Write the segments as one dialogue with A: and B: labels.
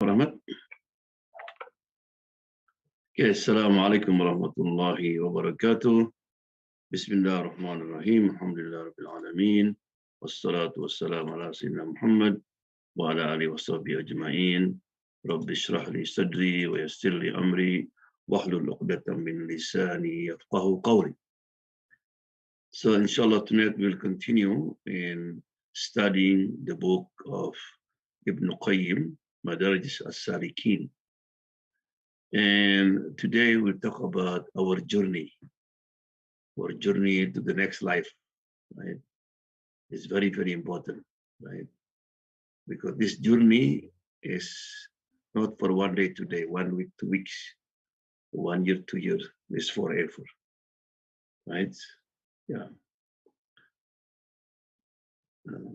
A: Rahmat. Okay, Assalamu alaikum warahmatullahi wabarakatuh. Bismillahirrahmanirrahim. Alhamdulillah Rabbil Alameen. Wassalatu wassalamu ala Sayyidina Muhammad wa ala alihi wa sahbihi ajma'in. Rabbi shrah li sadri wa yassir li amri wahlul 'uqdatam min lisani yafqahu qawli. So inshallah tonight we'll continue in studying the book of Ibn Qayyim, Madarij as-Salikin. And today we'll talk about our journey to the next life, right? It's very, very important, right? Because this journey is not for 1 day, 2 days, 1 week, 2 weeks, 1 year, 2 years. It's forever, right? Yeah.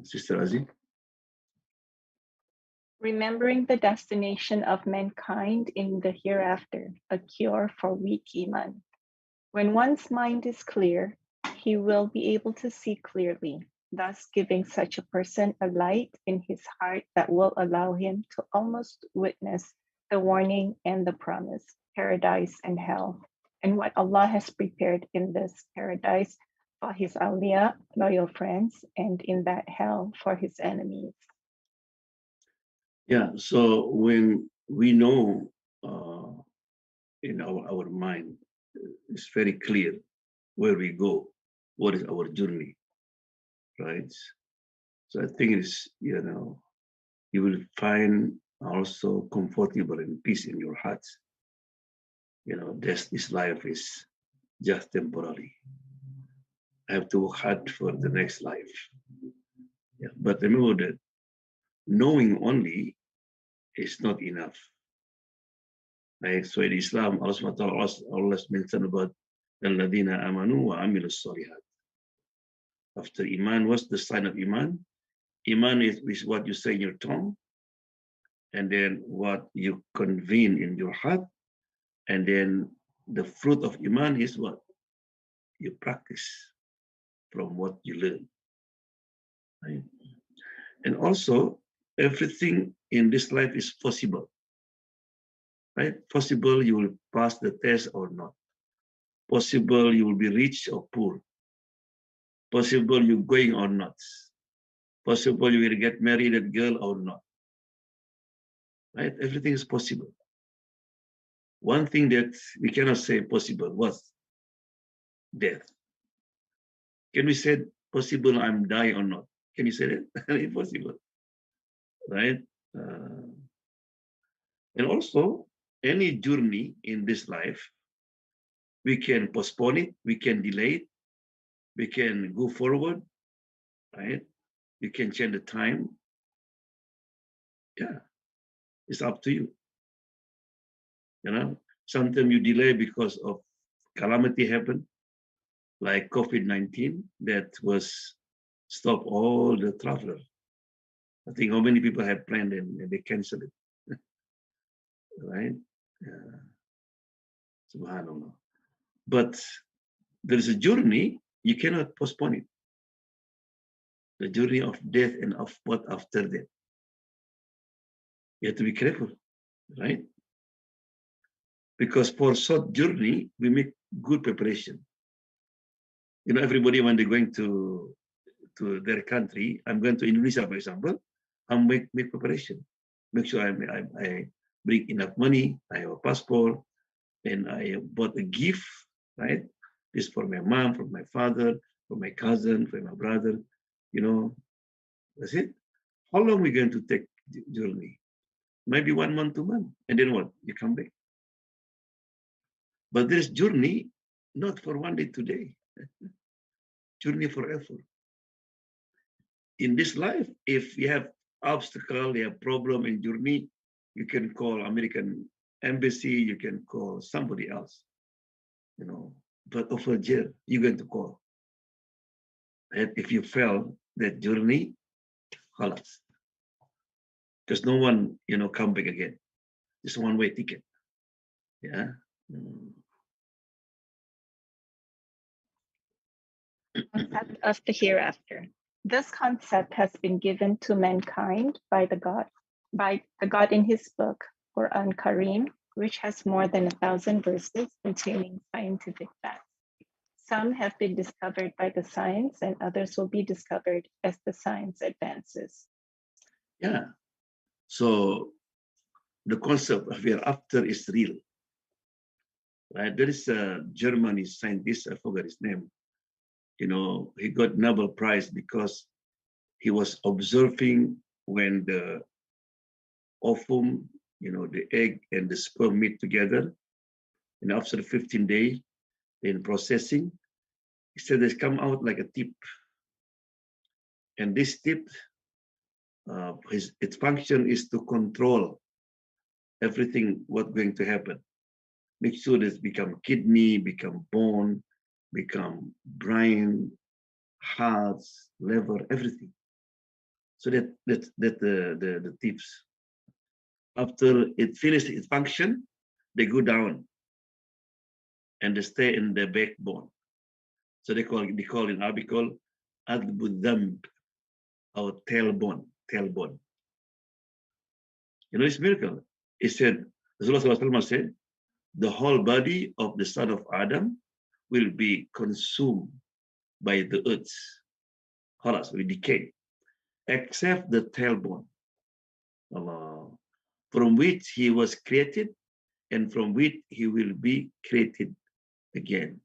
A: Sister Aziz?
B: Remembering the destination of mankind in the hereafter, a cure for weak Iman. When one's mind is clear, he will be able to see clearly, thus giving such a person a light in his heart that will allow him to almost witness the warning and the promise, paradise and hell, and what Allah has prepared in this paradise for his awliya, loyal friends, and in that hell for his enemies.
A: Yeah, so when we know in our mind, it's very clear where we go, what is our journey, right? So I think it's, you will find also comfortable and peace in your heart. This life is just temporary. I have to work hard for the next life. Yeah, but remember that knowing only is not enough. Right? So in Islam, Allah subhanahu wa ta'ala always mentioned about Alladina amanu wa amilu salihat. After Iman, what's the sign of Iman? Iman is what you say in your tongue, and then what you convene in your heart, and then the fruit of Iman is what you practice from what you learn. Right? And also, everything in this life is possible. Right? Possible you will pass the test or not. Possible you will be rich or poor. Possible you're going or not. Possible you will get married that girl or not. Right? Everything is possible. One thing that we cannot say possible was death. Can we say possible I'm dying or not? Can you say that? Impossible. Right? And also, any journey in this life, we can postpone it, we can delay it, we can go forward, right? You can change the time. Yeah, it's up to you. Sometimes you delay because of calamity happen, like COVID-19, that was stop all the travelers. I think how many people had planned and they canceled it, right? Subhanallah. But there is a journey, you cannot postpone it. The journey of death and of what after death. You have to be careful, right? Because for short journey, we make good preparation. Everybody when they're going to their country, I'm going to Indonesia, for example, I make preparation. Make sure I bring enough money, I have a passport, and I bought a gift, right? This for my mom, for my father, for my cousin, for my brother, that's it. How long are we going to take the journey? Maybe 1 month, 2 months, and then what? You come back. But this journey, not for 1 day, 2 days. Journey forever. In this life, if you have obstacle, you have problem in journey, you can call American embassy, you can call somebody else, but over jail, you're going to call. And if you fail that journey, halas. Because no one, come back again. Just one-way ticket. Yeah.
B: Concept of the hereafter. This concept has been given to mankind by the gods by the God in his book, Quran Kareem, which has more than 1,000 verses containing scientific facts. Some have been discovered by the science and others will be discovered as the science advances.
A: Yeah. So the concept of hereafter is real. Right? There is a German scientist, I forgot his name. He got Nobel Prize because he was observing when the ovum, the egg and the sperm meet together. And after 15 days in processing, he said they come out like a tip. And this tip, its function is to control everything what's going to happen. Make sure this become kidney, become bone, become brain, hearts, liver, everything. So that the tips. After it finished its function, they go down and they stay in the backbone. So they call in Arabic called adbudamb, or tailbone. It's miracle. It said, Rasulullah said, the whole body of the son of Adam will be consumed by the earth. Halas will decay, except the tailbone, Allah, from which he was created and from which he will be created again.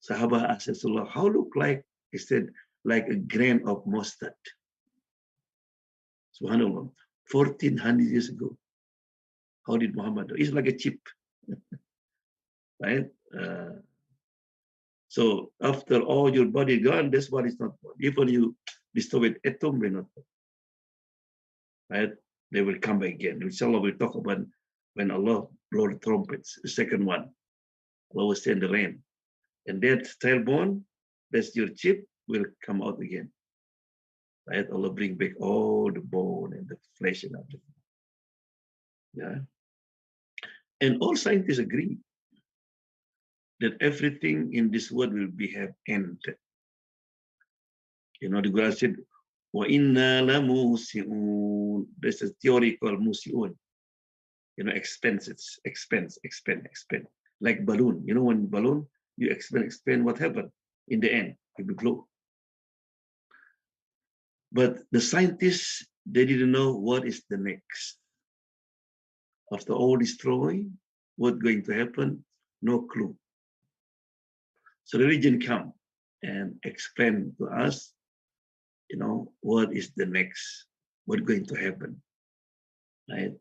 A: Sahaba asked Rasulullah, how look like? He said, like a grain of mustard. Subhanallah, 1400 years ago. How did Muhammad do? It's like a chip, right? So after all your body gone, this body is not gone. Even you destroy an atom, will not gone. Right? They will come back again. Inshallah, we'll talk about when Allah blow the trumpets, the second one. Allah will send the rain. And that tailbone, that's your chip, will come out again. Right? Allah bring back all the bone and the flesh and everything. Yeah. And all scientists agree that everything in this world will have end. The Quran said, وَإِنَّا لَمُوسِعُونَ. There's a theory called musi'un. Expand. Like balloon. When balloon, you expand, what happened? In the end, it will blow. But the scientists, they didn't know what is the next. After all destroying, what's going to happen? No clue. So religion come and explain to us, what is the next, what's going to happen, right?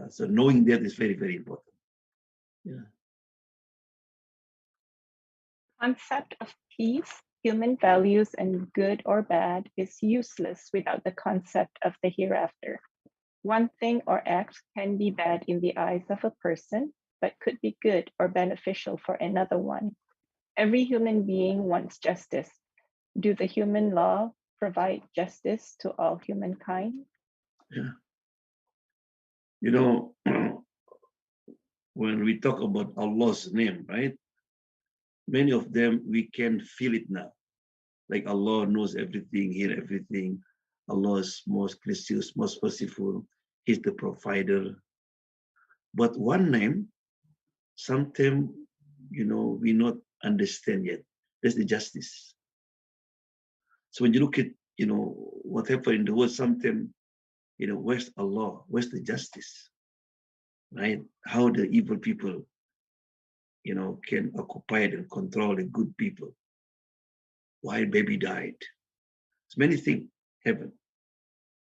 A: So knowing that is very, very important. Yeah.
B: Concept of peace, human values, and good or bad is useless without the concept of the hereafter. One thing or act can be bad in the eyes of a person, but could be good or beneficial for another one. Every human being wants justice. Do the human law provide justice to all humankind?
A: Yeah. When we talk about Allah's name, right? Many of them, we can feel it now. Like Allah knows everything, hear everything. Allah is most gracious, most merciful. He's the provider. But one name, sometimes, we not understand yet. That's the justice. So when you look at, what happened in the world, sometimes, where's Allah? Where's the justice? Right? How the evil people, can occupy and control the good people. Why baby died? So many things happen,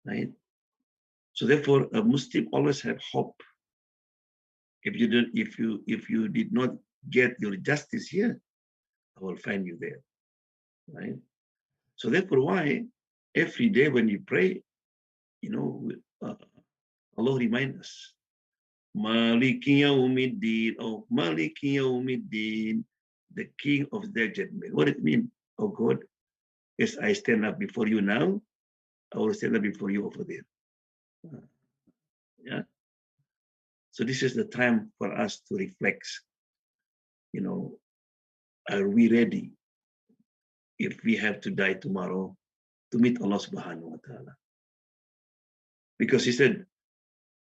A: right? So therefore, a Muslim always have hope. If you did not get your justice here, I will find you there, right? So therefore, why every day when you pray, Allah reminds us, Maliki Yawmiddin, oh Maliki Yawmiddin, the King of the judgment. What it mean? Oh God, as I stand up before you now, I will stand up before you over there. Yeah. So this is the time for us to reflect. Are we ready if we have to die tomorrow to meet Allah subhanahu wa ta'ala? Because he said,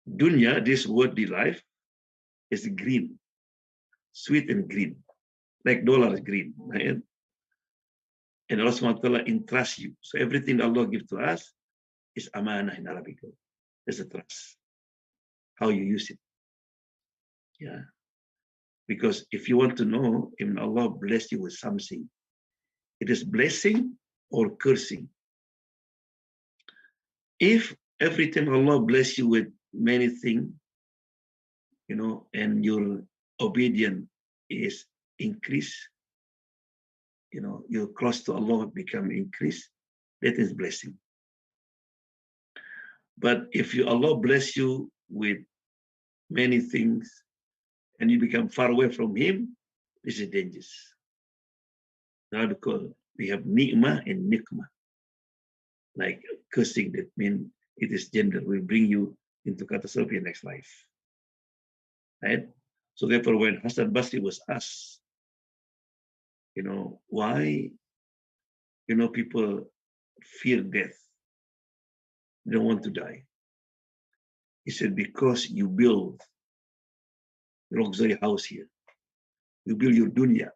A: dunya, this worldly life, is green, sweet and green, like dollar is green, right? And Allah subhanahu wa ta'ala entrusts you. So everything Allah gives to us is amanah in Arabic. It's a trust. How you use it. Yeah. Because if you want to know, if Allah bless you with something, it is blessing or cursing. If every time Allah bless you with many things, and your obedience is increased, your close to Allah become increased, that is blessing. But if Allah bless you with many things and you become far away from Him, this is dangerous. Now because we have ni'mah and nikmah, like cursing, that means it is gender, will bring you into catastrophe in next life. Right? So therefore, when Hassan Basri was asked, why, people fear death, they don't want to die. He said, because you build luxury house here, you build your dunya,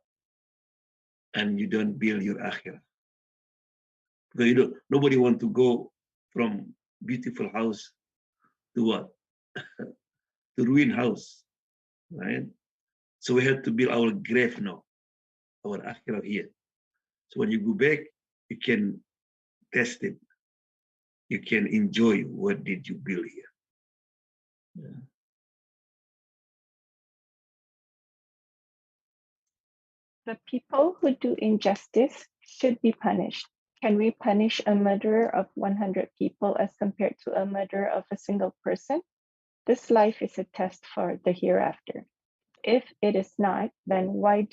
A: and you don't build your akhirah. Because nobody want to go from beautiful house to what? To ruin house, right? So we have to build our grave now, our akhirah here. So when you go back, you can test it. You can enjoy what did you build here. Yeah.
B: The people who do injustice should be punished. Can we punish a murderer of 100 people as compared to a murder of a single person? This life is a test for the hereafter. If it is not, then why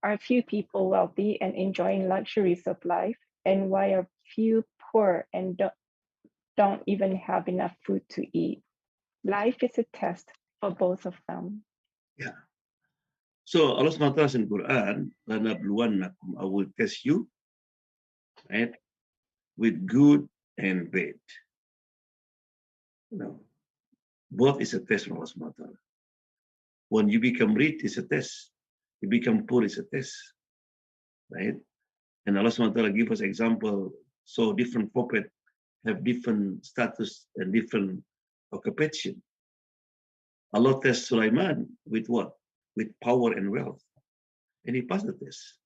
B: are few people wealthy and enjoying luxuries of life, and why are few poor and don't even have enough food to eat? Life is a test for both of them.
A: Yeah. So Allah SWT in Quran, I will test you, right, with good and bad. Both is a test from Allah SWT. When you become rich, it's a test. You become poor, it's a test, right? And Allah SWT give us example. So different prophets have different status and different occupation. Allah tests Sulaiman with what? With power and wealth. And he passed the test.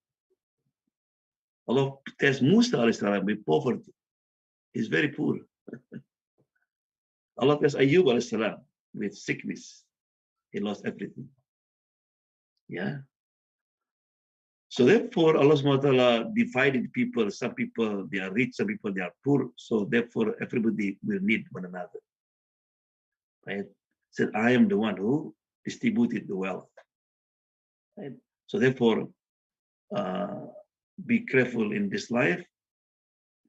A: Allah tests Musa with poverty. He's very poor. Allah tests Ayyub with sickness. He lost everything. Yeah. So therefore, Allah SWT divided people. Some people, they are rich, some people, they are poor. So therefore, everybody will need one another. Right? Said, I am the one who distributed the wealth. Right? So therefore, be careful in this life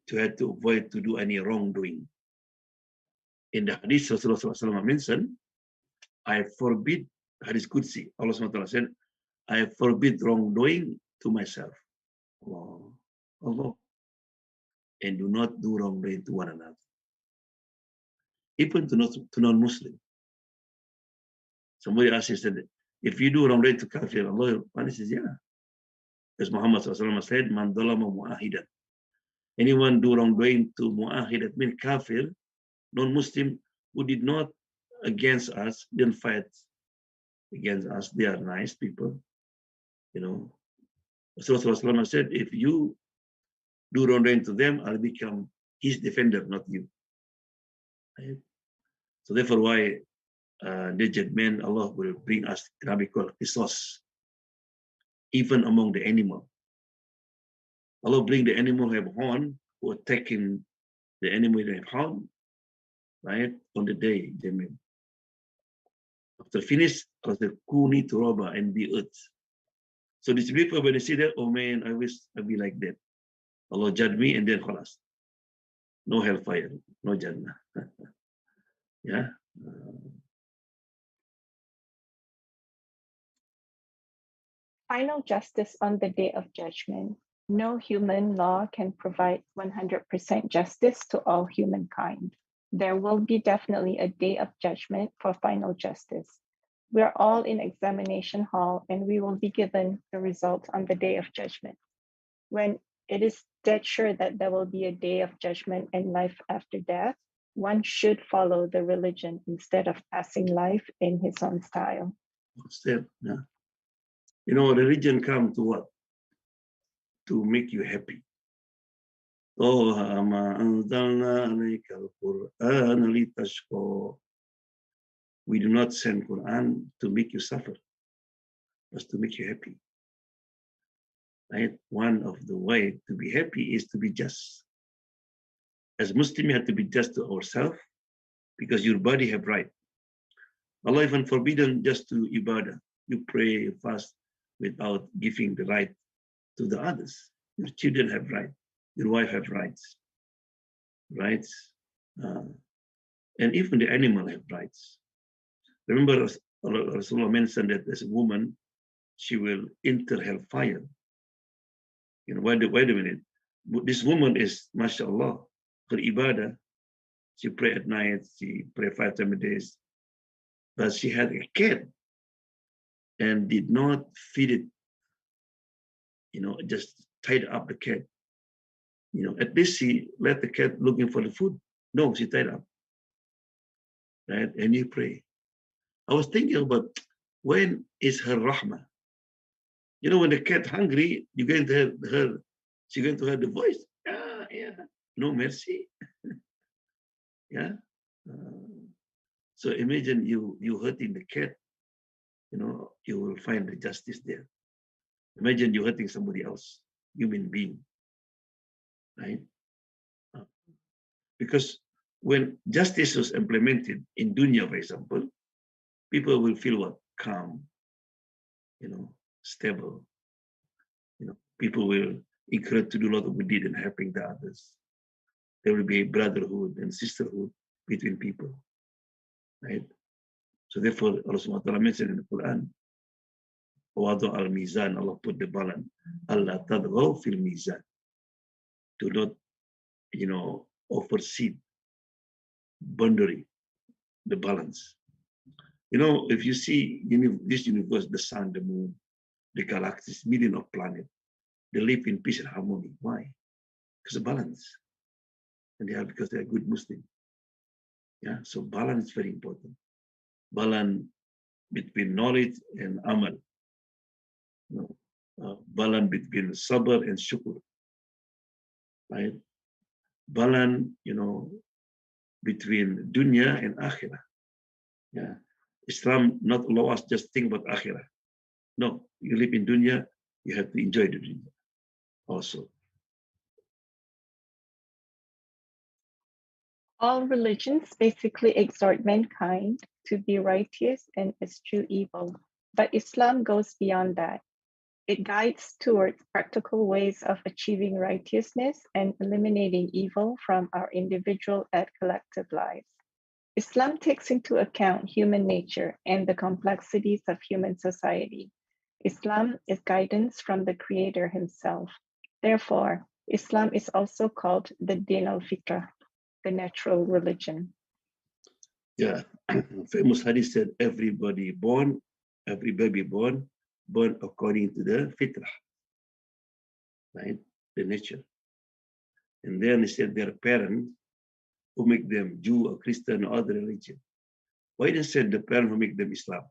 A: to have to avoid to do any wrongdoing. In the hadith, Rasulullah mentioned, I forbid, hadith Qudsi, Allah SWT said, I forbid wrongdoing to myself. Allah. And do not do wrongdoing to one another. Even to non-Muslim. Somebody asked, he said, if you do wrongdoing to kafir, Allah punishes, yeah. As Muhammad said, man dalama mu'ahidan. Anyone do wrongdoing to mu'ahidat, mean kafir, non-Muslim, who did not against us, didn't fight against us, they are nice people, Rasulullah said, if you do wrongdoing to them, I'll become his defender, not you. Right? So therefore, why the judgment Allah will bring us Arabic called qisas, even among the animal. Allah bring the animal who have horn, who are attacking the animal that have horn, right? On the day, they mean. After finish, Allah said, Kuni turaba, and be earth. So these people, when they see that, oh man, I wish I'd be like that. Allah judge me, and then khalas. No hellfire, no Jannah. Yeah.
B: Final justice on the day of judgment. No human law can provide 100% justice to all humankind. There will be definitely a day of judgment for final justice. We are all in examination hall and we will be given the results on the day of judgment. When it is dead sure that there will be a day of judgment and life after death, one should follow the religion instead of passing life in his own style.
A: Step, yeah. You know, religion come to what? To make you happy. We do not send Quran to make you suffer, but to make you happy. Right? One of the way to be happy is to be just. As Muslim, you have to be just to ourselves because your body have right. Allah even forbidden just to ibadah. You pray, you fast without giving the right to the others. Your children have right. Your wife have rights. Rights. And even the animal have rights. Remember, Rasulullah mentioned that as a woman, she will enter hellfire. You know, wait a minute. This woman is, mashallah, her ibadah. She pray at night, she pray 5 times a day. But she had a cat and did not feed it, you know, just tied up the cat. You know, at least she let the cat looking for the food. No, she tied up. Right? And you pray. I was thinking about when is her rahmah? You know, when the cat hungry, you're going to have her, she's going to have the voice. Ah, yeah, no mercy. Yeah. So imagine you hurting the cat, you know, you will find the justice there. Imagine you hurting somebody else, human being, right? Because when justice was implemented in dunya, for example, people will feel what? Calm, you know, stable. You know, people will encourage to do a lot of good deed and helping the others. There will be brotherhood and sisterhood between people, right? So therefore, Allah subhanahu wa ta'ala mentioned in the Quran, Wadu al-Mizan, Allah put the balance. Allah tadghaw fil mizan. Do not, you know, oversee boundary, the balance. You know, if you see this universe, the sun, the moon, the galaxies, millions of planets, they live in peace and harmony. Why? Because of balance. And they are because they are good Muslim. Yeah, so balance is very important. Balance between knowledge and amal. You know, balance between sabr and shukr. Right? Balance, you know, between dunya and akhirah. Yeah. Islam not allow us just think about akhirah. No, you live in dunya, you have to enjoy the dunya also.
B: All religions basically exhort mankind to be righteous and eschew evil, but Islam goes beyond that. It guides towards practical ways of achieving righteousness and eliminating evil from our individual and collective lives. Islam takes into account human nature and the complexities of human society. Islam is guidance from the Creator Himself. Therefore, Islam is also called the Din al-Fitrah, the natural religion.
A: Yeah, famous hadith said, every baby born, born according to the fitrah, right? The nature. And then he said their parents who make them Jew or Christian or other religion. Why didn't say the parent who make them Islam?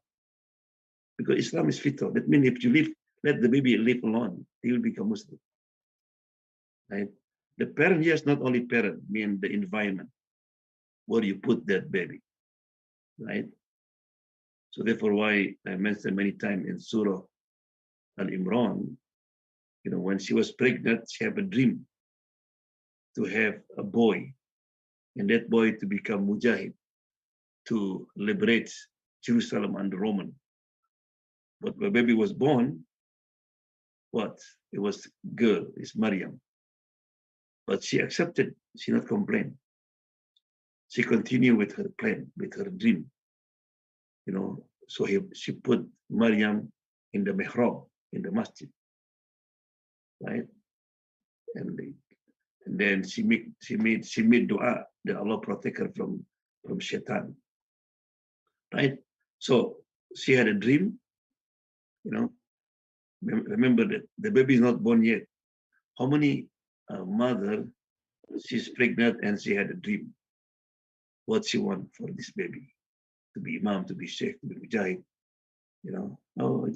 A: Because Islam is fitrah. That means if you let the baby live alone, he will become Muslim. Right? The parent, yes, not only parent, mean the environment where you put that baby. Right? So therefore why I mentioned many times in Surah Al-Imran, you know, when she was pregnant, she had a dream to have a boy, and that boy to become Mujahid, to liberate Jerusalem under Roman. But when baby was born, what? It was girl, it's Maryam. But she accepted, she not complained. She continued with her plan, with her dream. You know, so she put Maryam in the mihrab, in the masjid, right? and, and then she made dua that Allah protect her from shaitan, right? So she had a dream, you know. Remember that the baby is not born yet. How many mother, she's pregnant and she had a dream? What she want for this baby? To be Imam, to be Sheikh, to be Mujahid, you know? Oh,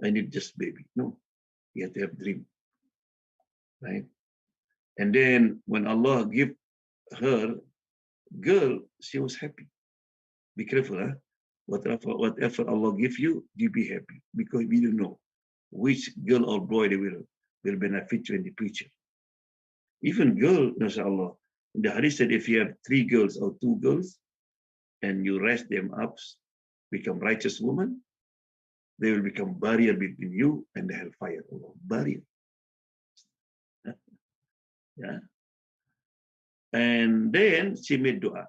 A: I need just baby. No, you have to have dream, right? And then when Allah give her girl, she was happy. Be careful, huh? Whatever Allah give you be happy, because we don't know which girl or boy they will benefit you in the future. Even girl, mashallah, the hadith said if you have 3 girls or 2 girls and you raise them up, become righteous woman, they will become barrier between you and the hellfire. Barrier. Yeah. And then she made dua.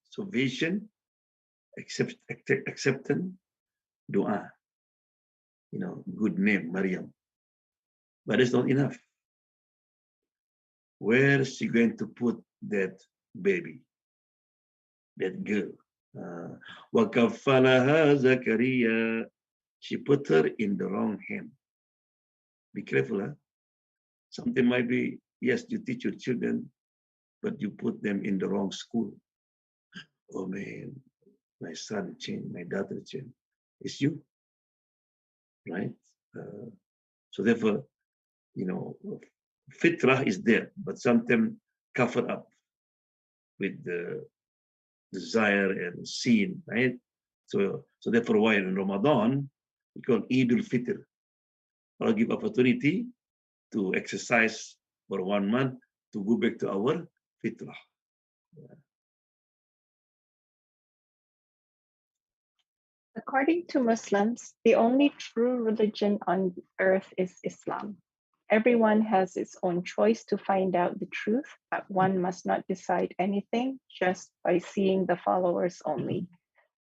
A: So vision, acceptance, dua. You know, good name, Maryam. But it's not enough. Where is she going to put that baby, that girl? وَكَفَّلَهَا Zakaria. She put her in the wrong hand. Be careful, huh? Something might be, yes, you teach your children, but you put them in the wrong school. Oh man, my son changed, my daughter changed. It's you, right? So therefore, you know, fitrah is there, but sometimes covered up with the desire and sin, right? So therefore, why in Ramadan we call Eidul Fitr, or give opportunity to exercise for 1 month to go back to our fitrah. Yeah.
B: According to Muslims, the only true religion on earth is Islam. Everyone has its own choice to find out the truth, but one must not decide anything just by seeing the followers only.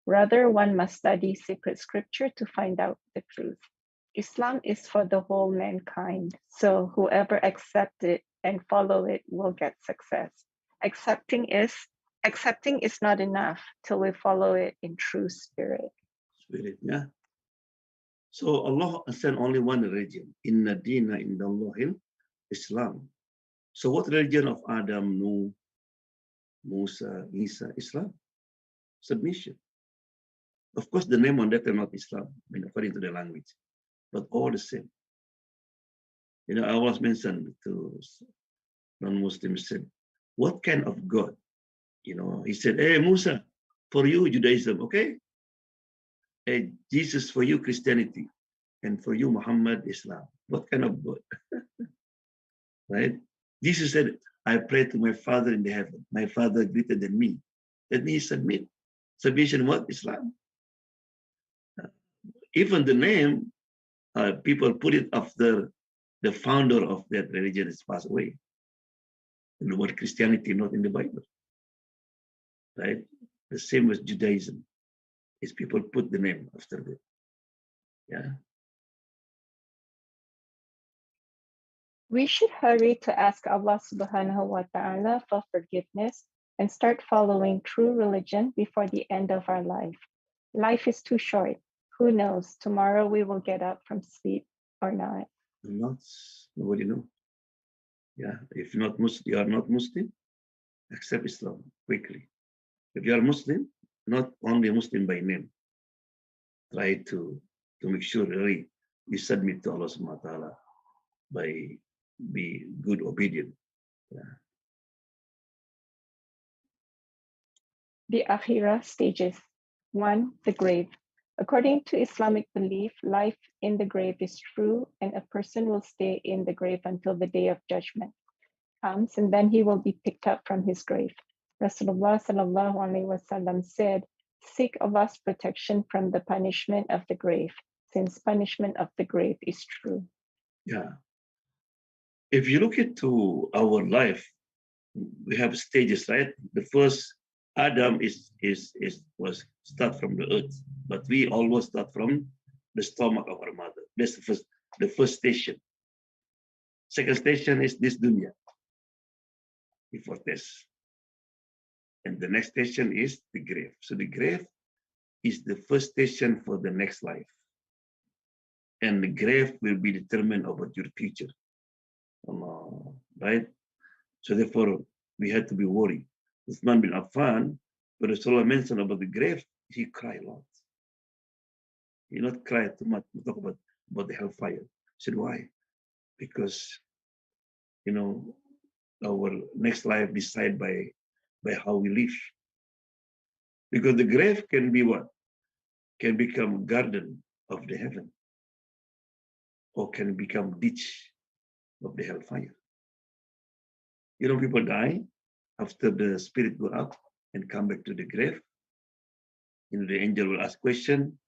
B: Rather, one must study sacred scripture to find out the truth. Islam is for the whole mankind, so whoever accepts it and follow it will get success. Accepting is not enough till we follow it in true spirit.
A: Spirit, yeah. So Allah sent only one religion. Inna dina indallahil Islam. So what religion of Adam, Nuh, Musa, Isa, Islam? Submission. Of course, the name on that are not Islam, I mean, according to the language, but all the same. You know, I was mentioned to non-Muslims, said, what kind of God? You know, he said, hey, Musa, for you, Judaism, okay? Hey, Jesus, for you, Christianity. And for you, Muhammad, Islam. What kind of God? Right? Jesus said, I pray to my Father in the heaven. My Father greater than me. Let me submit. Submission, what? Islam. Even the name, people put it after the founder of that religion has passed away. And the word Christianity not in the Bible. Right? The same as Judaism. Is people put the name after that. Yeah.
B: We should hurry to ask Allah subhanahu wa ta'ala for forgiveness and start following true religion before the end of our life. Life is too short. Who knows? Tomorrow we will get up from sleep or not.
A: Not, nobody know. Yeah. If you're not Muslim, you are not Muslim, accept Islam quickly. If you are Muslim, not only Muslim by name, try to make sure really you submit to Allah subhanahu wa ta'ala by be good obedient. Yeah.
B: The Akhirah stages. 1. The grave. According to Islamic belief, life in the grave is true and a person will stay in the grave until the day of judgment comes and then he will be picked up from his grave. Rasulullah sallallahu alaihi wasallam said, seek Allah's protection from the punishment of the grave, since punishment of the grave is true.
A: Yeah. If you look into our life, we have stages, right? The first Adam was start from the earth, but we always start from the stomach of our mother. That's the first station. Second station is this dunya, before this. And the next station is the grave. So the grave is the first station for the next life. And the grave will be determined about your future. Right? So therefore, we had to be worried. Uthman bin Affan, when Rasulullah mentioned about the grave, he cried a lot. He not cried too much. We talk about the hellfire. He said, why? Because, our next life decided by how we live. Because the grave can be what? Can become a garden of the heaven, or can become ditch of the hellfire. People die after the spirit go up and come back to the grave. The angel will ask question: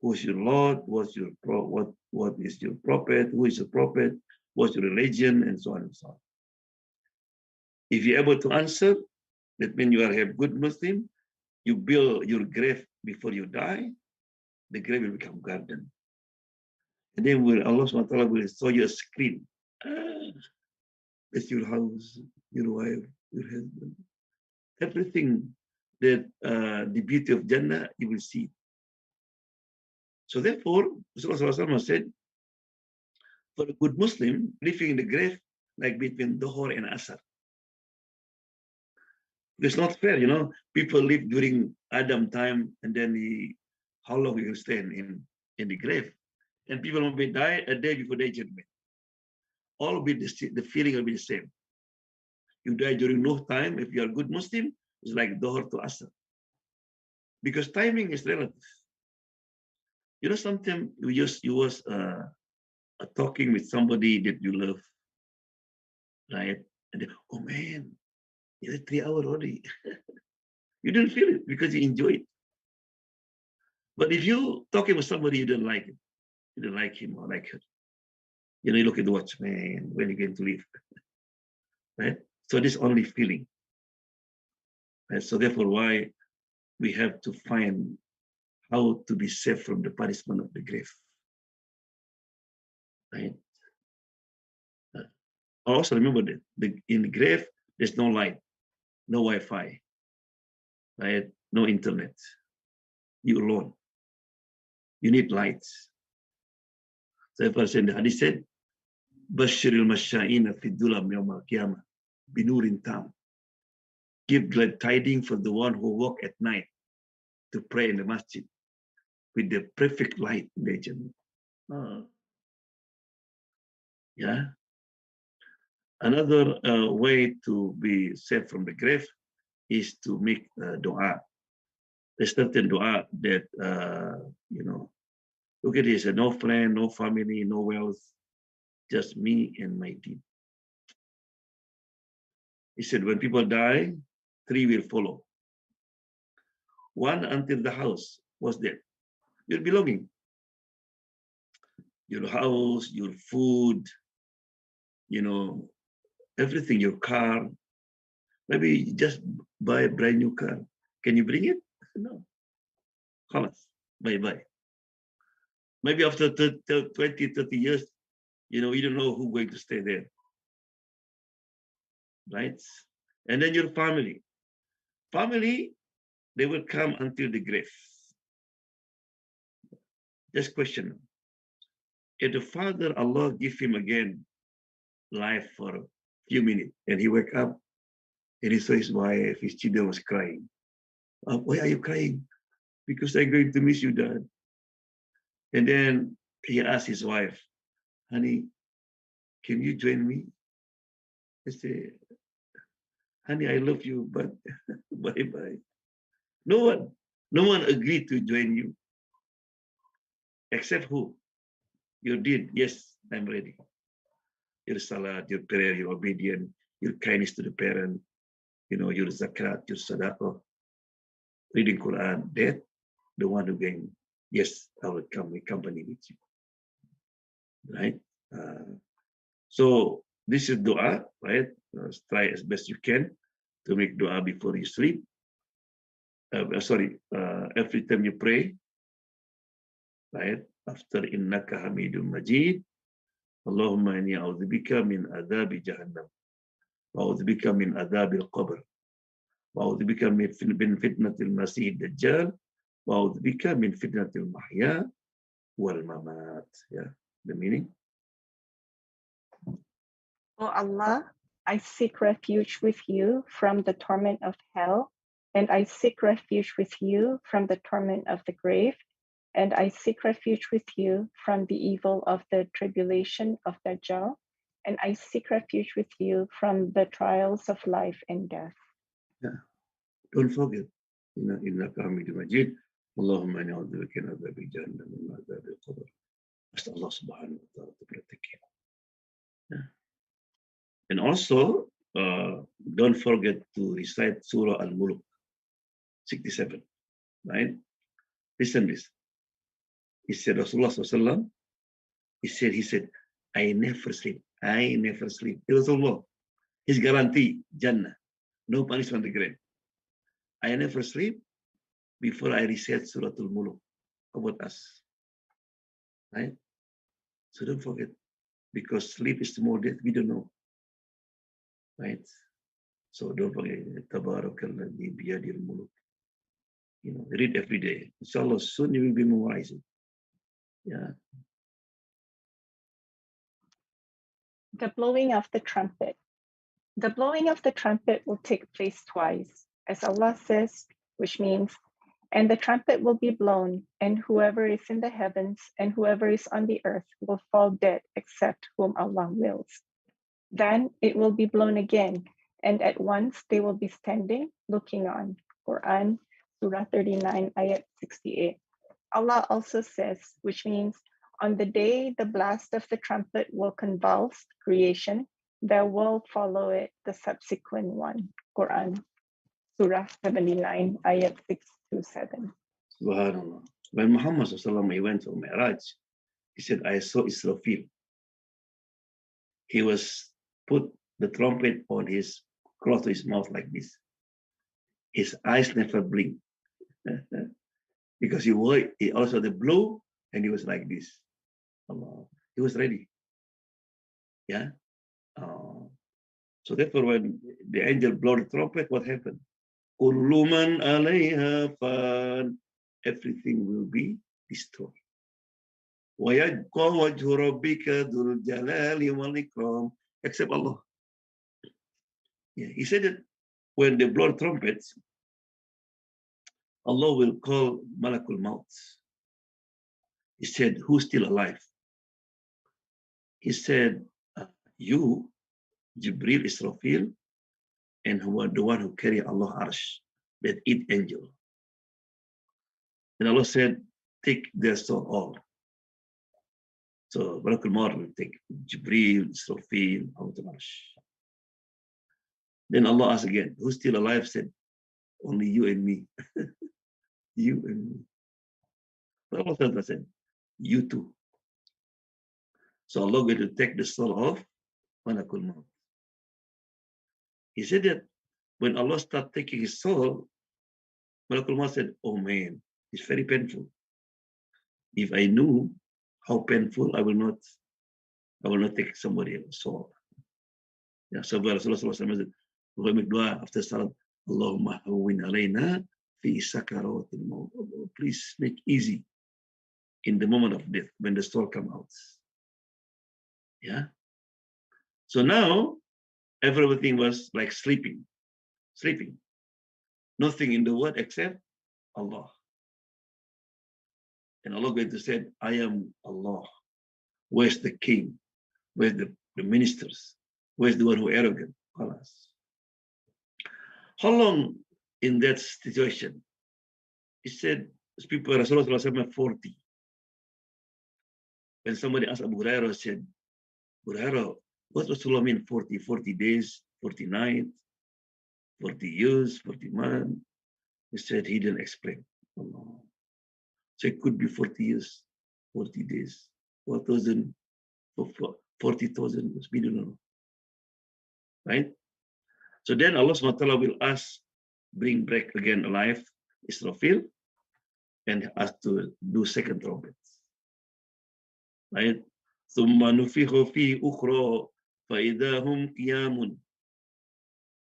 A: who's your Lord? What is your prophet? Who is your prophet? What's your religion? And so on and so on. If you're able to answer, that means you are a good Muslim. You build your grave before you die, the grave will become garden. And then Allah SWT will show you a screen. That's your house, your wife, your husband. Everything that the beauty of Jannah, you will see. So therefore, Rasulullah said, for a good Muslim, living in the grave, like between Dhuhr and Asr. It's not fair, people live during Adam time, and then how long you will stay in the grave? And people will be die a day before their judgment. All will be the feeling will be the same. You die during Nuh time, if you are a good Muslim, it's like Dhuhr to Asr. Because timing is relative. Sometimes you was talking with somebody that you love, right? And then, oh man, it's 3 hours already. You didn't feel it because you enjoy it. But if you talking with somebody you don't like it, you don't like him or like her, you look at the watch, man, when you're going to leave, right? So this only feeling. Right? So therefore, why we have to find how to be safe from the punishment of the grave, right? Also remember that in the grave, there's no light, no Wi-Fi, right? No internet. You alone. You need lights. So if I said the hadith said, Bashiril Masha'ina fi dulam yawm al-qiyamah binurin tam. Give glad tidings for the one who walk at night to pray in the masjid with the perfect light in the Jannah. Yeah. Another way to be safe from the grave is to make dua. There's certain dua that, look at this, no friend, no family, no wealth, just me and my deed. He said, when people die, 3 will follow. 1, until the house was there. Your belonging, your house, your food, everything, your car. Maybe just buy a brand new car. Can you bring it? No. Khalas, bye-bye. Maybe after 20, 30 years, you don't know who's going to stay there. Right? And then your family. Family, they will come until the grave. Just question them. If the father, Allah give him again life for a few minutes, and he wake up, and he saw his wife, his children was crying. Why are you crying? Because I'm going to miss you, Dad. And then he asked his wife, honey, can you join me? I say, honey, I love you, but bye-bye. No one agreed to join you. Except who? You did. Yes, I'm ready. Your salat, your prayer, your obedience, your kindness to the parent, your zakat, your sadaqah, reading Quran, that the one who going, yes, I will come accompany with you. Right? So this is dua, right? Try as best you can to make dua before you sleep. Every time you pray, right? After innaka hamidun majid, Allahumma inni a'udhu bika min adhabi jahannam. Wa'udhu bika min adhabi al-qabr. Wa'udhu bika min fitnatil masih dajjal. Wa'udhu bika min fitnatil mahya wal mamat. Yeah, the meaning.
B: O Allah, I seek refuge with you from the torment of hell, and I seek refuge with you from the torment of the grave, and I seek refuge with you from the evil of the tribulation of Dajjal, and I seek refuge with you from the trials of life and death.
A: Yeah. Don't forget, innaka hamidun majid. Allahumma inni a'udhu bika min adhabi jahannam wa min adhabi al-qabr. Ask Allah subhanahu wa ta'ala to protect you. Yeah. And also, don't forget to recite Surah Al-Mulk 67, right? Listen this. He said, Rasulullah SAW, he said, I never sleep. I never sleep. It was Allah. His guarantee, Jannah. No punishment again. I never sleep before I recite Surah Al-Mulk. How about us? Right? So don't forget, because sleep is more death, we don't know. Right? So don't forget, Tabarakalladhi biyadil muluk. Read every day. Inshallah, soon you will be memorizing. Yeah.
B: The blowing of the trumpet. The blowing of the trumpet will take place twice, as Allah says, which means, and the trumpet will be blown, and whoever is in the heavens and whoever is on the earth will fall dead except whom Allah wills. Then it will be blown again, and at once they will be standing, looking on. Quran, Surah 39, Ayat 68. Allah also says, which means, on the day the blast of the trumpet will convulse creation, there will follow it the subsequent one. Quran, Surah 79, Ayat 6 to 7.
A: Subhanallah. When Muhammad he went to Mi'raj, he said, I saw Israfil. He was put the trumpet on his close to his mouth like this. His eyes never blinked. Because he also the blow, and he was like this. Allah. He was ready. Yeah. So therefore, when the angel blew the trumpet, what happened? Kullu man alayha fan. Everything will be destroyed. وَيَبْقَى وَجْهُ رَبِّكَ ذُو الْجَلَالِ وَالْإِكْرَامِ. Except Allah. Yeah, he said that when they blow the trumpets, Allah will call Malakul Maut. He said, who's still alive? He said, you, Jibril, Israfil, and who are the one who carry Allah Arsh, that eat angel. And Allah said, take their soul all. So Malakul Maut will take Jibril, Israfil, Allah Arsh. Then Allah asked again, who's still alive? Said, only you and me. You and me. But Allah said, you too. So Allah going to take the soul of Malakul Maut. He said that when Allah started taking his soul, Malakul Maut said, oh man, it's very painful. If I knew how painful, I will not take somebody else's soul. Yeah, so Rasulullah said, we make dua after salat, Allahumma hawwin alayna fi sakaratil maut. Please make easy in the moment of death when the soul comes out. Yeah. So now everything was like sleeping. Nothing in the world except Allah. And Allah going to say, I am Allah. Where's the king? Where's the ministers? Where's the one who arrogant? Allah. How long in that situation? He said, people, Rasulullah 40. When somebody asked Abu Hurairah, said, Abu Hurairah, what does Rasulullah mean 40? 40 days, 40 nights, 40 years, 40 months? He said he didn't explain. Allah. So it could be 40 years, 40 days, 4,000, 40,000 years, we don't know. Right? So then Allah SWT will ask, bring back again alive Israfil, and ask to do second trumpet. Right? ثم نفخ فيه أخرى فإذا هم قيام.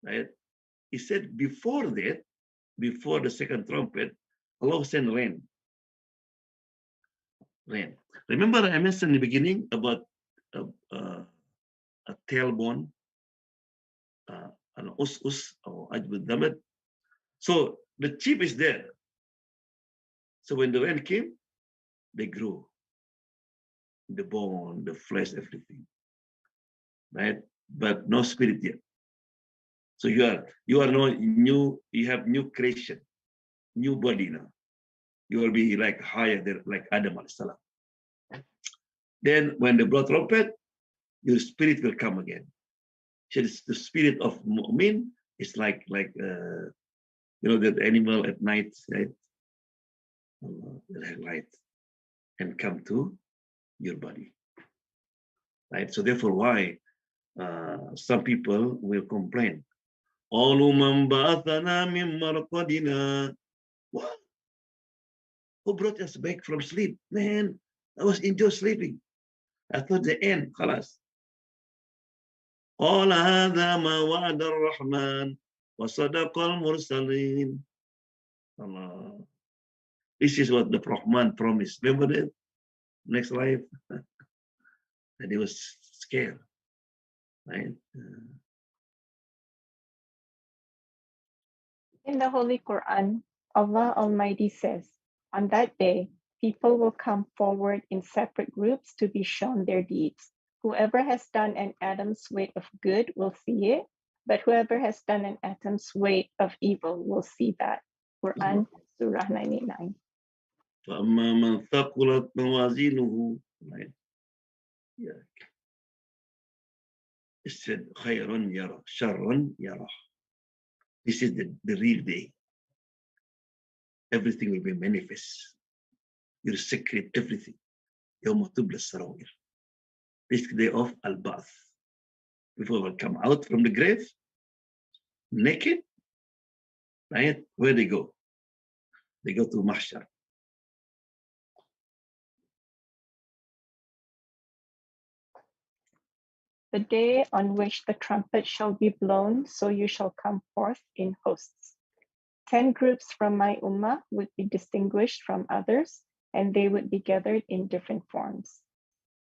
A: Right? He said before that, before the second trumpet, Allah sent rain. Rain. Remember I mentioned in the beginning about a tailbone, an us or ajbud damad. So the chip is there. So when the rain came, they grew. The bone, the flesh, everything. Right? But no spirit yet. So you are no new, you have new creation, new body now. You will be like higher than like Adam al-Salam. Then when the blood trumpet, your spirit will come again. So the spirit of mu'min is like you know that animal at night, right? Light and come to your body, right? So therefore, why some people will complain? What? Who brought us back from sleep? Man, I was enjoying sleeping. I thought the end, خلاص. قال هذا ما وعد الرحمن وصدق المرسلين. Allah. This is what the Rahman promised. Remember that? Next life. And he was scared, right?
B: In the Holy Quran, Allah Almighty says, on that day, people will come forward in separate groups to be shown their deeds. Whoever has done an atom's weight of good will see it, but whoever has done an atom's weight of evil will see that. Quran, Surah 99.
A: فأما من ثقلت موازينه, right? Yeah. It said خير يرى شر يرى. This is the real day. Everything will be manifest. Your secret, everything. يوم تبلى السرائر. This day of Al-Ba'th. People will come out from the grave, naked, right? Where they go? They go to Mahshar.
B: The day on which the trumpet shall be blown, so you shall come forth in hosts. 10 groups from my ummah would be distinguished from others, and they would be gathered in different forms.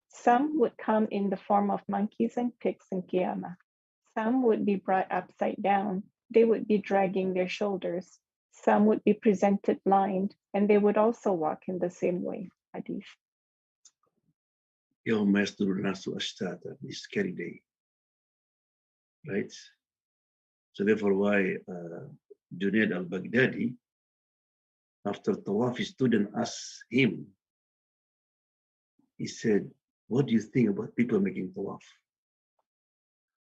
B: Some would come in the form of monkeys and pigs in Qiyamah. Some would be brought upside down. They would be dragging their shoulders. Some would be presented blind, and they would also walk in the same way. Hadith.
A: يوم يصدر الناس أشتاتا. This scary day, right? So therefore, why Junaid al-Baghdadi, after Tawaf, his student asked him, he said, what do you think about people making Tawaf?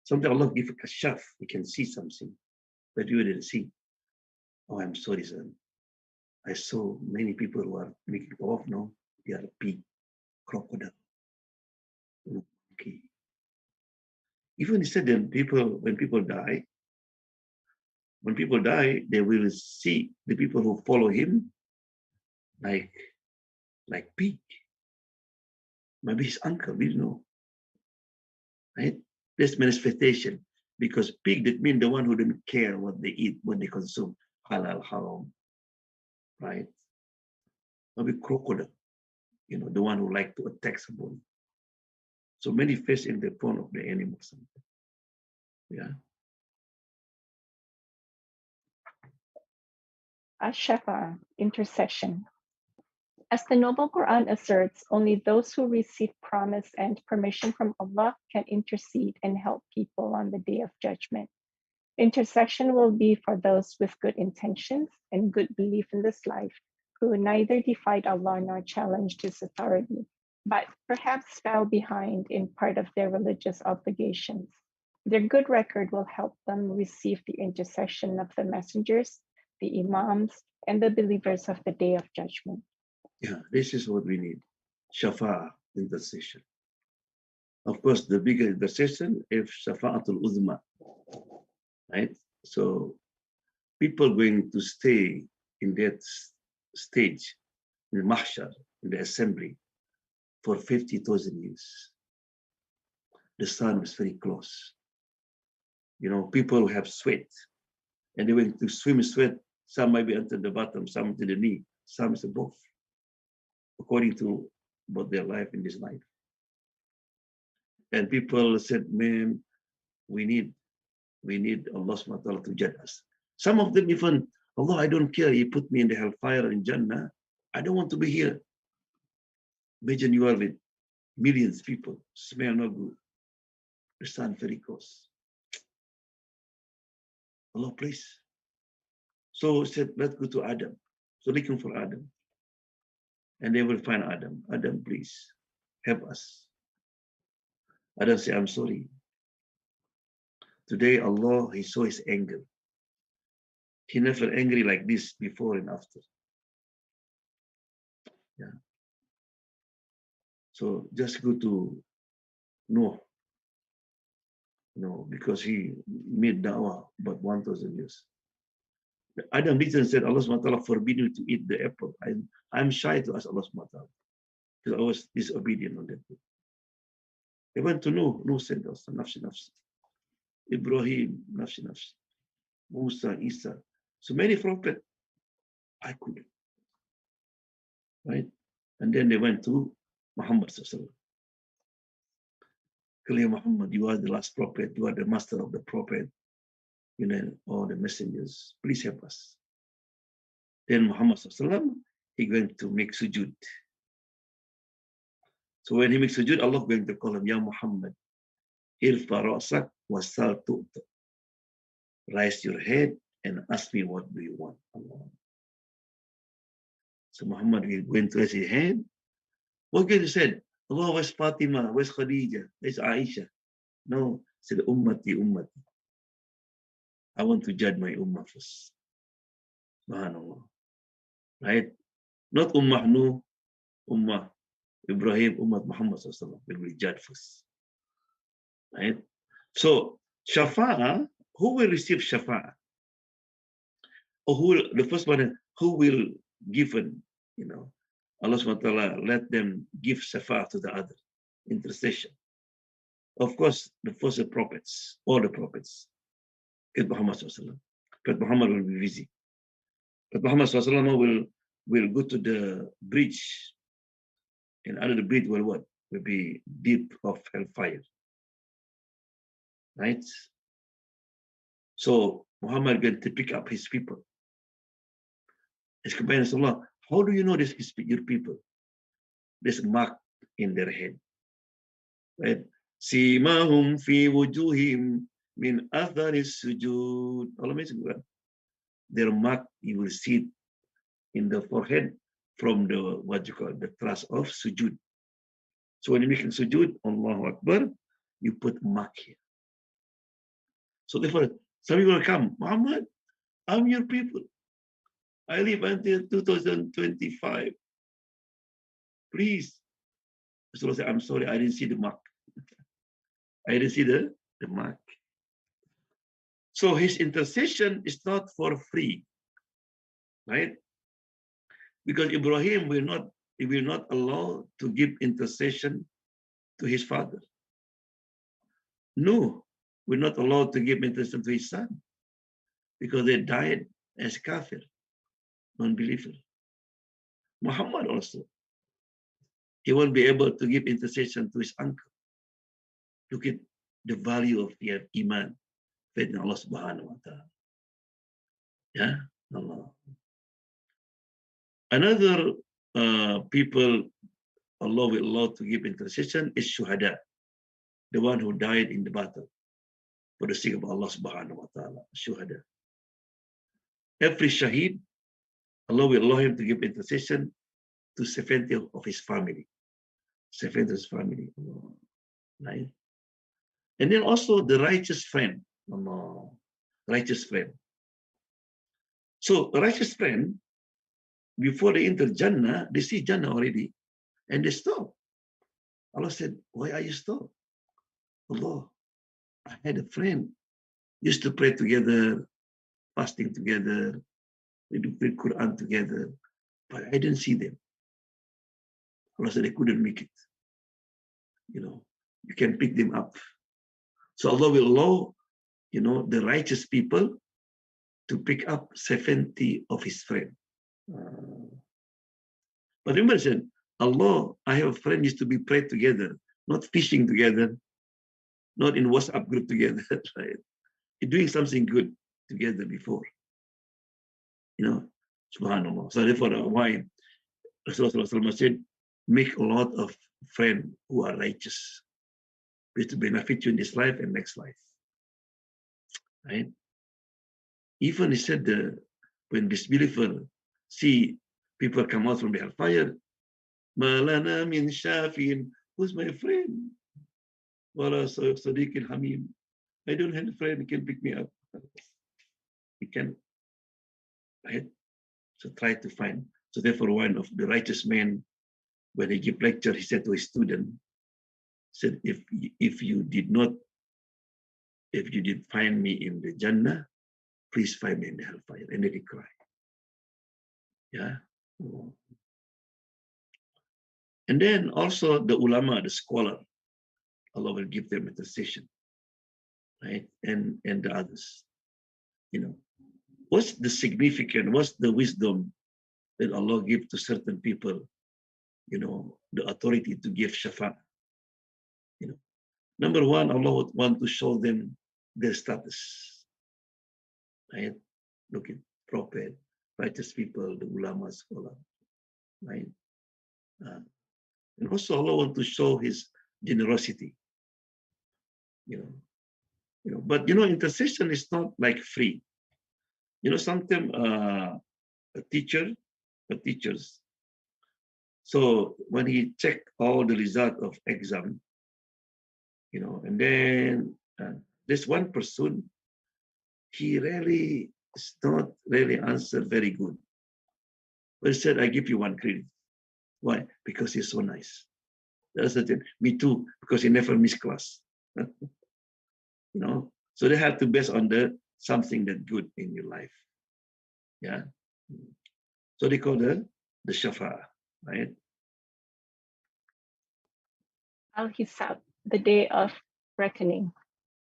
A: Sometimes Allah gives a kashaf, you can see something, but you didn't see. Oh, I'm sorry, son. I saw many people who are making Tawaf now, they are pig, crocodile, monkey. Even he said that when people die, they will see the people who follow him like pig. Maybe his uncle, we don't know. Right? This manifestation. Because pig, that means the one who don't care what they eat, what they consume. Halal, haram. Right? Maybe crocodile, the one who like to attack someone. So manifest in the form of the animal something. Yeah.
B: Ash-Shafa, intercession. As the Noble Quran asserts, only those who receive promise and permission from Allah can intercede and help people on the Day of Judgment. Intercession will be for those with good intentions and good belief in this life, who neither defied Allah nor challenged His authority, but perhaps fell behind in part of their religious obligations. Their good record will help them receive the intercession of the messengers, the Imams, and the believers of the Day of Judgment.
A: Yeah, this is what we need. Shafa, intercession. Of course, the bigger intercession is Shafa'atul Uzma. Right? So people going to stay in that stage, in the mahshar, in the assembly, for 50,000 years. the sun was very close. You know, people who have sweat, and they went to swim in sweat. Some might be until the bottom, some to the knee, some is above, according to about their life in this life. And people said, man, we need Allah subhanahu wa ta'ala to judge us. Some of them even, Allah, I don't care, you put me in the hellfire in Jannah, I don't want to be here. Imagine you are with millions of people, smell no good. The sun very close. Allah, please. So said, let's go to Adam. So looking for Adam. And they will find Adam. Adam, please, help us. Adam said, I'm sorry. Today, Allah, He saw His anger. He never angry like this before and after. Yeah. So just go to Noah. No, because he made da'wah about 1,000 years. Adam didn't said, Allah subhanahu wa ta'ala forbid you to eat the apple. I'm shy to ask Allah subhanahu wa ta'ala because I was disobedient on that day. They went to Noah. Noah said, nafsi, nafsi. Ibrahim, nafsi, nafsi. Musa, Isa. So many prophets, I couldn't. Right? And then they went to Muhammad sallallahu. Clear Muhammad, you are the last prophet, you are the master of the prophet, you know, all the messengers, please help us. Then Muhammad sallallahu, he going to make sujud. So when he makes sujud, Allah going to call him, Ya Muhammad, irfa ra'sak wasal tu'ta. Raise your head and ask me what do you want. Allah. So Muhammad will going to raise his hand. What can he said? Allah, where's Fatima? Where's Khadijah? Where's Aisha? No, said ummati, ummati. I want to judge my ummah first. Subhanallah. Right? Not ummah Nuh, ummah Ibrahim, ummah Muhammad sallallahu will be judged first. Right? So Shafa'ah, who will receive Shafa'ah? Or who will, the first one, who will give an, you know, Allah subhanahu wa ta'ala let them give Shafa'ah to the other. Intercession. Of course, the first prophets, all the prophets. Muhammad sallallahu. But Muhammad will be busy. But Muhammad sallallahu will go to the bridge, and under the bridge will what? Will be deep of hellfire. Right? So Muhammad going to pick up his people. His companions, Allah, how do you know this is your people? There's a mark in their head. Right? Simahum fi wujuhim min athari sujud. Allah mentioned that. Their mark, you will see it in the forehead from the, what you call the thrust of sujud. So when you make sujud, Allahu Akbar, you put mark here. So therefore, some people will come, Muhammad, I'm your people. I live until 2025. Please. So I say, I'm sorry, I didn't see the mark. I didn't see the mark. So his intercession is not for free, right? Because Ibrahim will not allow to give intercession to his father. No, will not allow to give intercession to his son because they died as kafir, non-believer. Muhammad also, he won't be able to give intercession to his uncle. Look at the value of the Iman, faith in Allah subhanahu wa ta'ala. Yeah, Allah. Another people Allah will allow to give intercession is shuhada, the one who died in the battle for the sake of Allah subhanahu wa ta'ala, shuhada. Every shaheed, Allah will allow him to give intercession to 70 of his family. 70 of his family. Right? And then also the righteous friend. Righteous friend. So a righteous friend, before they enter Jannah, they see Jannah already, and they stop. Allah said, why are you stopped? Allah, I had a friend, used to pray together, fasting together, we do read Quran together, but I didn't see them. Allah said they couldn't make it. You know, you can pick them up. So Allah will allow, the righteous people to pick up 70 of his friends. But remember, Allah, I have a friend used to be prayed together, not fishing together, not in WhatsApp group together, right? You're doing something good together before. Subhanallah. So therefore, why Rasulullah said, make a lot of friends who are righteous, to benefit you in this life and next life. Right? Even he said, when disbeliever see people come out from the hellfire, Malana min shafin, who's my friend? Wala sadiqin hamim. I don't have a friend who can pick me up. He can, right? So try to find. So therefore, one of the righteous men, when he gave lecture, he said to his student, said, if you did find me in the Jannah, please find me in the hellfire. And then he cried. Yeah. And then also the ulama, the scholar, Allah will give them intercession, right? And the others, what's the significance? What's the wisdom that Allah gives to certain people? The authority to give shafa. Number one, Allah would want to show them their status, right? Look at Prophet, righteous people, the ulama, scholar, right? And also Allah want to show His generosity, But intercession is not like free. Sometimes teachers. So when he check all the result of exam, and then this one person, he really is not really answer very good. But he said, I give you one credit. Why? Because he's so nice. That's the thing. Me too, because he never miss class. So they have to base on something that good in your life. Yeah. So they call the shafa, right?
B: Al-Hisab, the day of reckoning.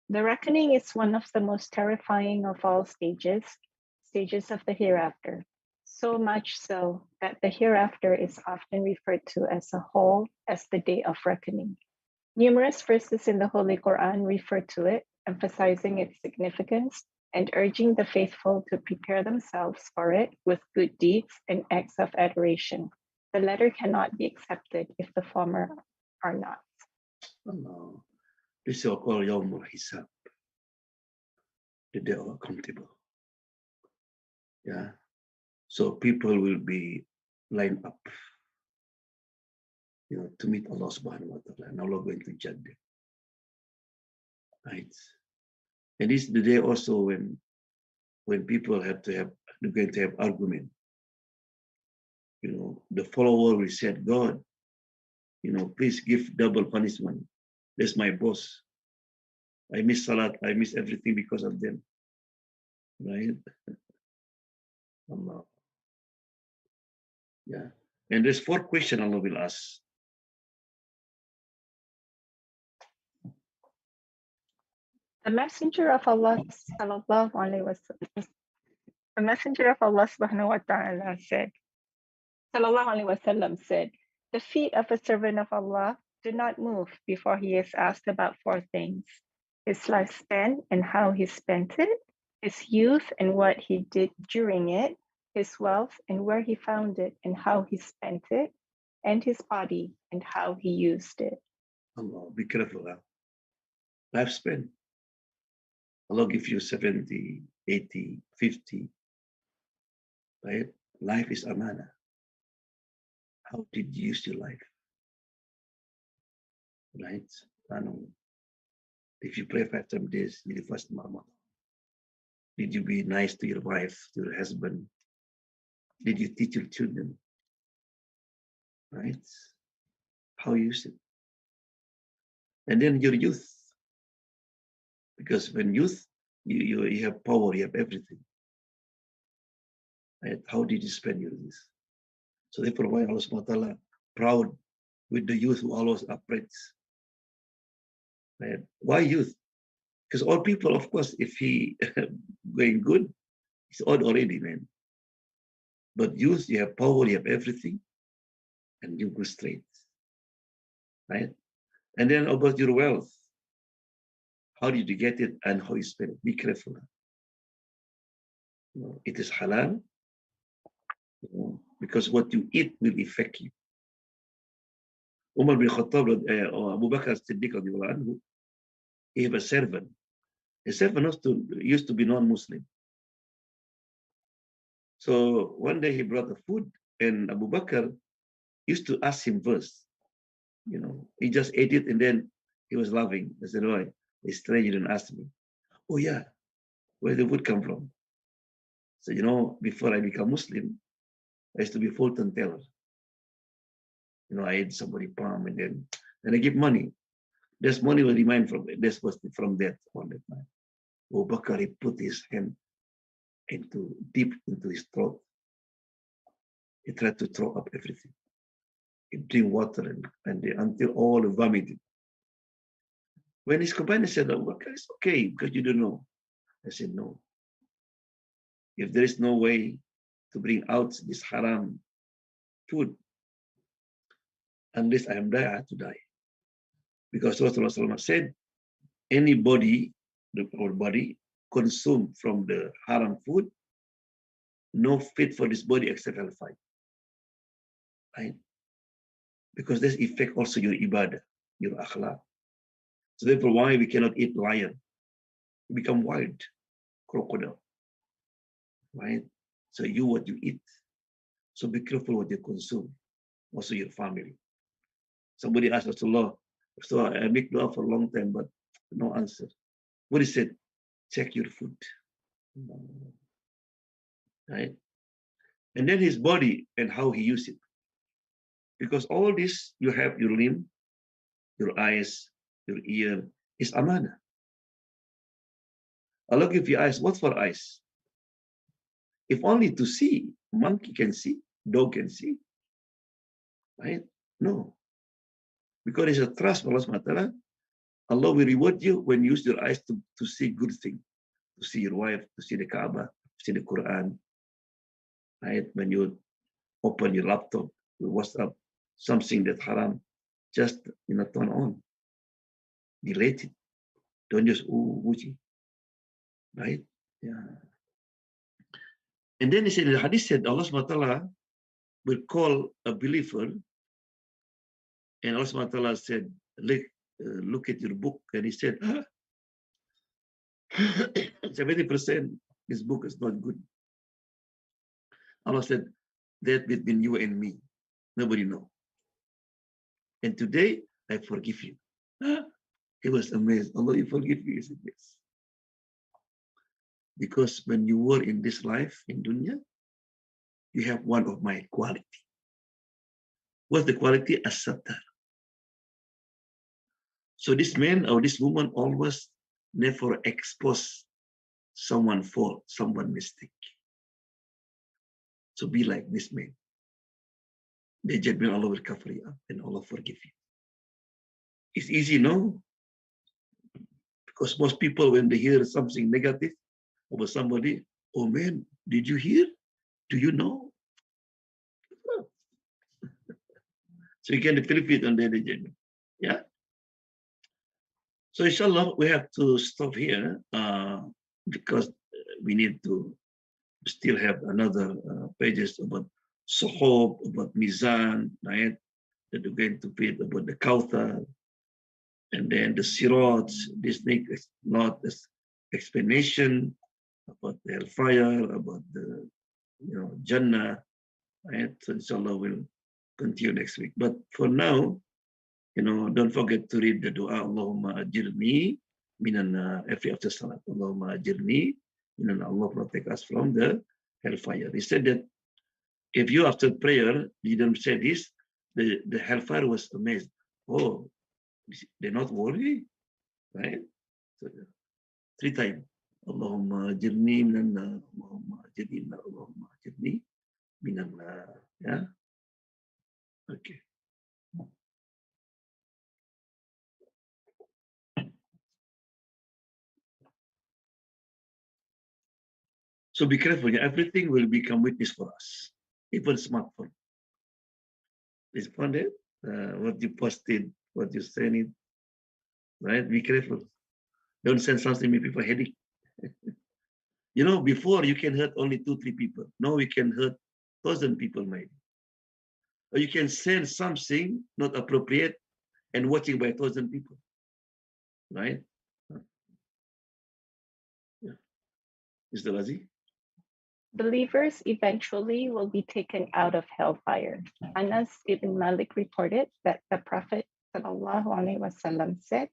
B: The reckoning is one of the most terrifying of all stages of the hereafter. So much so that the hereafter is often referred to as a whole as the day of reckoning. Numerous verses in the Holy Quran refer to it, emphasizing its significance and urging the faithful to prepare themselves for it with good deeds and acts of adoration. The latter cannot be accepted if the former are not.
A: Allah. This is called Yawm al-Hisab, the day of accountable. Yeah. So people will be lined up, to meet Allah subhanahu wa ta'ala, and Allah going to judge them. Right. And this is the day also when people they're going to have argument. The follower will say, God, please give double punishment. That's my boss. I miss Salat, I miss everything because of them. Right? Allah. Yeah. And there's 4 questions Allah will ask.
B: The Messenger of Allah sallallahu alaihi wasallam, the Messenger of Allah subhanahu wa ta'ala said, sallallahu alaihi wasallam said, the feet of a servant of Allah do not move before he is asked about 4 things: his lifespan and how he spent it, his youth and what he did during it, his wealth and where he found it and how he spent it, and his body and how he used it.
A: Allah, be careful. Lifespan. Allah give you 70, 80, 50. Right? Life is amana. How did you use your life? Right? If you pray 5 times days, you fast Ramadan. Did you be nice to your wife, to your husband? Did you teach your children? Right? How you use it? And then your youth. Because when youth, you have power, you have everything. Right? How did you spend your youth? So therefore, why Allah subhanahu wa ta'ala proud with the youth who always upright. Right? Why youth? Because all people, of course, if he going good, he's old already, man. But youth, you have power, you have everything, and you go straight. Right? And then about your wealth. How did you get it and how you spend it? Be careful. It is halal, because what you eat will affect you. Umar bin Khattab or Abu Bakr as-Siddiq, he have a servant. A servant used to be non-Muslim. So one day he brought the food, and Abu Bakr used to ask him first. He just ate it, and then he was laughing. I said, "Why? A stranger didn't ask me." "Oh yeah, where did the food come from?" So before I become Muslim, I used to be Fulton teller. I ate somebody palm, and then I give money. This money will remain from this was from that on that night. Abu Bakr, he put his hand deep into his throat. He tried to throw up everything. He drink water and until all vomited. When his companion said, "Oh, Bakr, it's okay because you don't know," I said, "No. If there is no way to bring out this haram food, unless I am die, I have to die." Because Rasulullah said, anybody or body consumed from the haram food, no fit for this body except hellfire. Right? Because this affect also your ibadah, your akhlaq. So therefore, why we cannot eat lion? You become wild, crocodile. Right? So what you eat. So be careful what you consume. Also your family. Somebody asked Rasulullah, so I make dua for a long time, but no answer. What he said, check your food. Right? And then his body and how he used it. Because all this, you have your limb, your eyes, your ear, is amana. Allah give you eyes. What for eyes? If only to see. Monkey can see, dog can see. Right? No. Because it's a trust for Allah SWT. Allah will reward you when you use your eyes to see good things. To see your wife, to see the Kaaba, to see the Quran. Right? When you open your laptop, your WhatsApp, something that haram, just turn on. Delete it. Don't just wuji. Right? Yeah. And then he said, the hadith said, Allah SWT will call a believer, and Allah SWT said, look at your book, and he said, 70% this book is not good. Allah said, that between you and me, nobody know. And today, I forgive you. He was amazed. Allah, you forgive me? He said, yes. Because when you were in this life, in dunya, you have one of my quality. What's the quality? As-sattar. So this man or this woman always never expose someone fault, someone mistake. So be like this man. The judgment Allah will cover you up and Allah forgive you. It's easy, no? Because most people, when they hear something negative about somebody, oh man, did you hear? Do you know? So you can flip it on the judgment. Yeah. So inshallah, we have to stop here because we need to still have another pages about Sohob, about Mizan, right? That we're going to read about the Kauthar, and then the Sirot. This needs not explanation about the hellfire, about the Jannah, right? So inshallah we'll continue next week. But for now, don't forget to read the dua, Allahumma ajirni minan every after salat. Allahumma ajirni minan, Allah protect us from the hellfire. He said that if you after prayer, you don't say this, the hellfire was amazed. Oh, they're not worried, right? So, 3 times. Allahumma ajirni minan, Allahumma ajirni minan, Allahumma ajirni minan. Yeah? Okay. So be careful. Everything will become witness for us. Even smartphone. Is found it? What you posted, what you sent it, right? Be careful. Don't send something make people headache. Before you can hurt only 2-3 people. Now we can hurt 1,000 people maybe. Or you can send something not appropriate and watching by 1,000 people, right? Yeah. Mr. Lazi?
B: Believers eventually will be taken out of hellfire. Anas ibn Malik reported that the Prophet ﷺ said,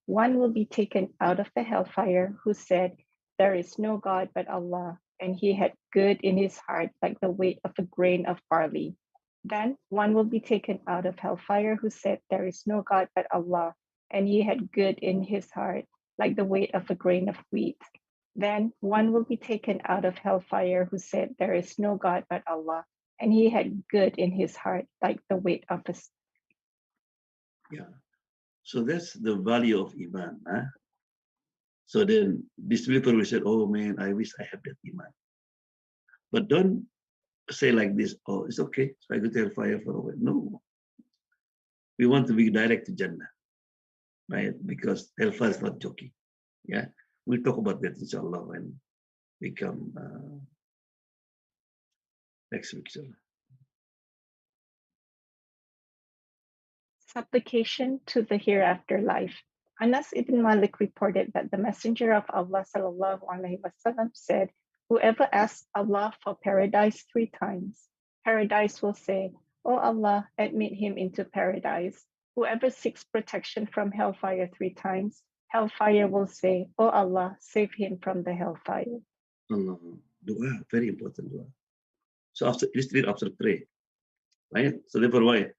B: one will be taken out of the hellfire who said, there is no God but Allah, and he had good in his heart like the weight of a grain of barley. Then one will be taken out of hellfire who said, there is no God but Allah, and he had good in his heart like the weight of a grain of wheat. Then one will be taken out of hellfire who said, there is no God but Allah, and he had good in his heart like the weight of a...
A: Yeah. So that's the value of Iman. Huh? So then this people will say, oh man, I wish I have that Iman. But don't say like this, oh, it's okay. So I go to hellfire for a while. No. We want to be direct to Jannah, right? Because hellfire is not joking. Yeah. We'll talk about that inshallah when we come next week. Inshallah.
B: Supplication to the hereafter life. Anas ibn Malik reported that the Messenger of Allah ﷺ said, whoever asks Allah for paradise 3 times, paradise will say, O Allah, admit him into paradise. Whoever seeks protection from hellfire 3 times, hellfire will say, O Allah, save him from the hellfire.
A: Allah. Dua, very important dua. So let's read after 3, right? So therefore why?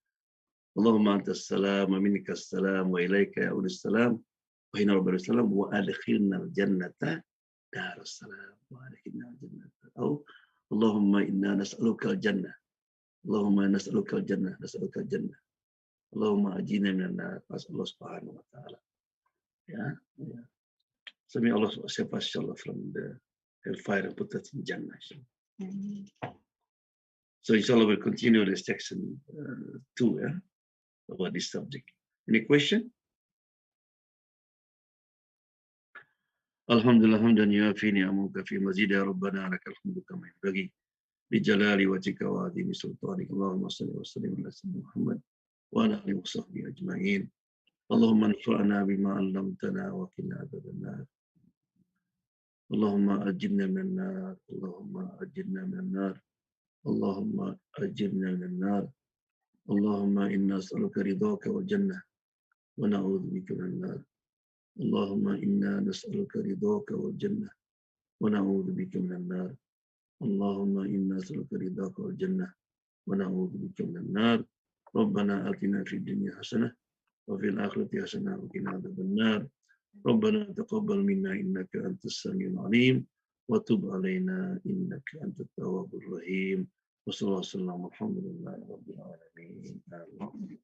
A: اللهم أنت السلام ومنك السلام وإليك يعود السلام وهنا رب السلام وأدخلنا الجنة دار السلام وأدخلنا الجنة أو اللهم إنا نسألك الجنة اللهم نسألك الجنة نسألك الجنة اللهم أجينا من النار أسأل الله سبحانه وتعالى. Yeah. So may Allah save us inshallah from the hellfire and put us in Jannah. So inshallah we'll continue this section 2, yeah, about this subject. Any question? Alhamdulillah hamdan yuafi ni'amahu fi mazid ya rabbana lakal hamdu kama yanbaghi bi jalali wajhika wa azimi sultanik. Allahumma salli wa sallim ala sayyidina Muhammad wa ala alihi wa sahbihi ajma'in. Allahumma anfa'na bima 'allamtana wa qina adhaban nar. Allahumma ajirna minan nar. Allahumma ajirna minan nar. Allahumma ajirna minan nar. Allahumma inna nas'aluka ridhaka wal jannah wa na'udzu bika minan nar. اللهم إنا نسألك رضاك والجنة ونعوذ بك من النار. اللهم إنا نسألك رضاك والجنة ونعوذ بك من النار. ربنا آتنا في الدنيا حسنة وفي الآخرة حسنة وقنا عذاب النار. ربنا تقبل منا إنك أنت السميع العليم وتب علينا إنك أنت التواب الرحيم. وصلى الله وسلم. الحمد لله رب العالمين. آمين.